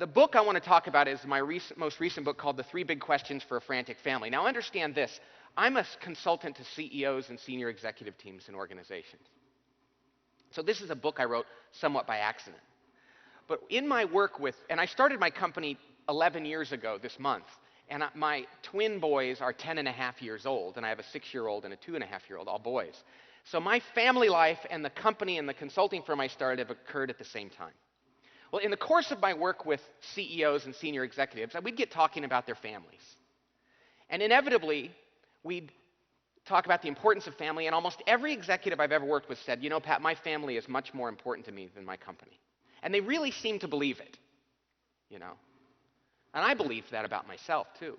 the book I want to talk about is my most recent book called The Three Big Questions for a Frantic Family. Now understand this, I'm a consultant to CEOs and senior executive teams in organizations. So this is a book I wrote somewhat by accident. But in my work with, and I started my company 11 years ago this month, and my twin boys are 10 and a half years old, and I have a 6-year-old and a 2.5-year-old, all boys. So my family life and the company and the consulting firm I started have occurred at the same time. Well, in the course of my work with CEOs and senior executives, we'd get talking about their families. And inevitably, we'd talk about the importance of family, and almost every executive I've ever worked with said, you know, Pat, my family is much more important to me than my company. And they really seem to believe it, you know. And I believe that about myself, too.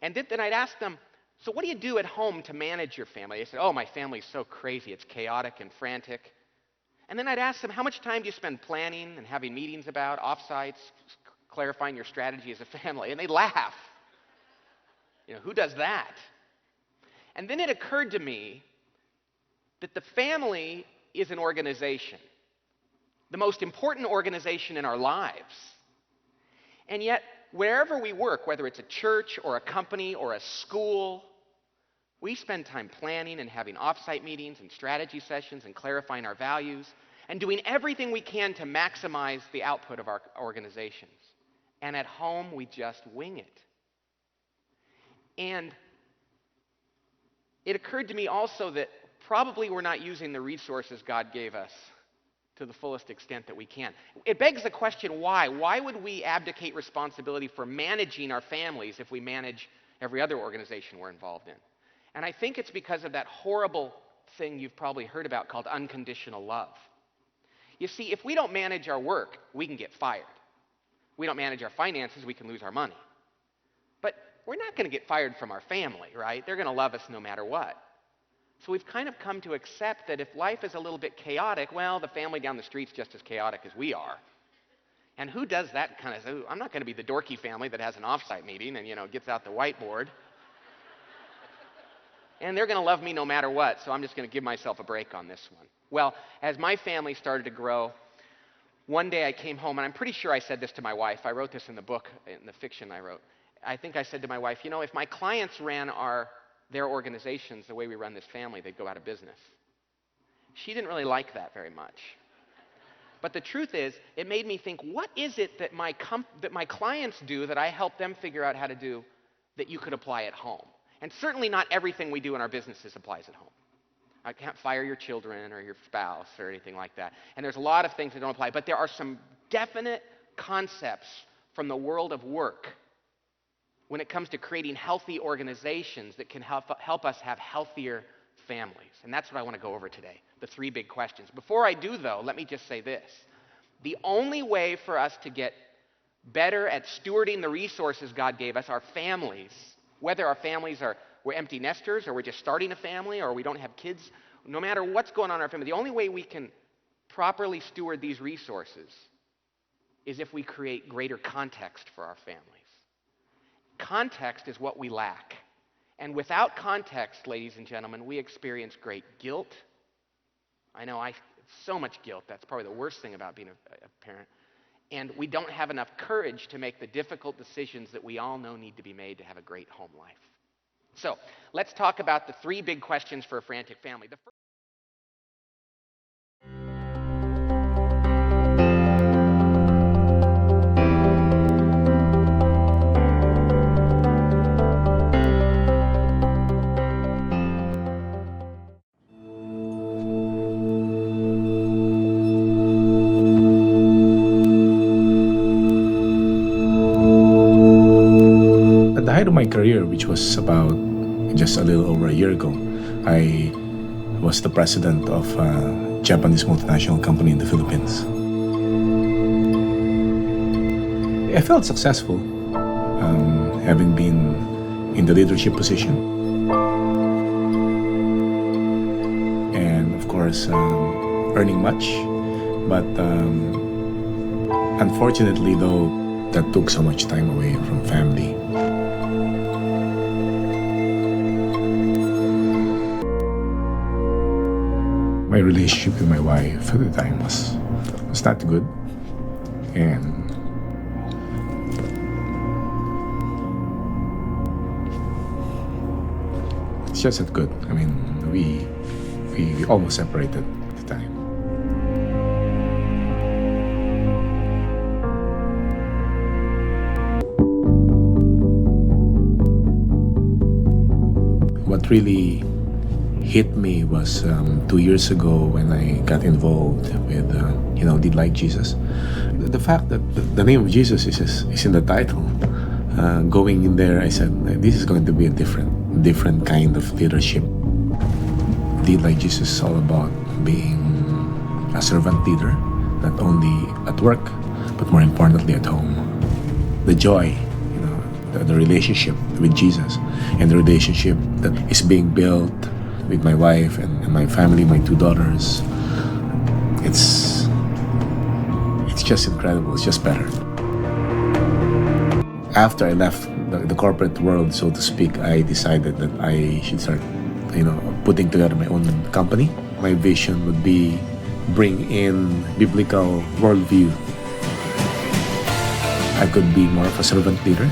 And then I'd ask them, so what do you do at home to manage your family? They said, oh, my family's so crazy. It's chaotic and frantic. And then I'd ask them, how much time do you spend planning and having meetings about, offsites, clarifying your strategy as a family? And they'd laugh. You know, who does that? And then it occurred to me that the family is an organization, the most important organization in our lives. And yet, wherever we work, whether it's a church or a company or a school, we spend time planning and having offsite meetings and strategy sessions and clarifying our values and doing everything we can to maximize the output of our organizations. And at home, we just wing it. And it occurred to me also that probably we're not using the resources God gave us to the fullest extent that we can. It begs the question, why? Why would we abdicate responsibility for managing our families if we manage every other organization we're involved in? And I think it's because of that horrible thing you've probably heard about called unconditional love. You see, if we don't manage our work, we can get fired. We don't manage our finances, we can lose our money. But we're not going to get fired from our family, right? They're going to love us no matter what. So we've kind of come to accept that if life is a little bit chaotic, well, the family down the street's just as chaotic as we are. And who does that kind of stuff? I'm not going to be the dorky family that has an offsite meeting and, you know, gets out the whiteboard. And they're going to love me no matter what, so I'm just going to give myself a break on this one. Well, as my family started to grow, one day I came home, and I'm pretty sure I said this to my wife. I wrote this in the book, in the fiction I wrote. I think I said to my wife, you know, if my clients ran their organizations the way we run this family, they'd go out of business. She didn't really like that very much. But the truth is, it made me think, what is it that my clients do that I help them figure out how to do that you could apply at home? And certainly not everything we do in our businesses applies at home. I can't fire your children or your spouse or anything like that. And there's a lot of things that don't apply. But there are some definite concepts from the world of work when it comes to creating healthy organizations that can help us have healthier families. And that's what I want to go over today, the three big questions. Before I do, though, let me just say this. The only way for us to get better at stewarding the resources God gave us, our families, whether our families we're empty nesters or we're just starting a family or we don't have kids, no matter what's going on in our family, the only way we can properly steward these resources is if we create greater context for our families. Context is what we lack. And without context, ladies and gentlemen, we experience great guilt. I know so much guilt. That's probably the worst thing about being a parent. And we don't have enough courage to make the difficult decisions that we all know need to be made to have a great home life. So let's talk about the three big questions for a frantic family. The first At the height of my career, which was about just a little over a year ago, I was the president of a Japanese multinational company in the Philippines. I felt successful, having been in the leadership position. And of course, earning much. But unfortunately, though, that took so much time away from family. My relationship with my wife at the time was not good, and just not good. I mean, we almost separated at the time. What really hit me was 2 years ago when I got involved with, Did Like Jesus. The fact that the name of Jesus is in the title. Going in there, I said, this is going to be a different kind of leadership. Did Like Jesus is all about being a servant leader, not only at work, but more importantly at home. The joy, the relationship with Jesus, and the relationship that is being built with my wife and my family, my 2 daughters. It's just incredible. It's just better. After I left the corporate world, so to speak, I decided that I should start, putting together my own company. My vision would be bring in biblical worldview. I could be more of a servant leader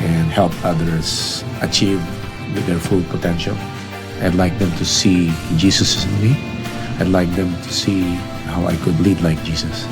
and help others achieve their full potential. I'd like them to see Jesus in me. I'd like them to see how I could lead like Jesus.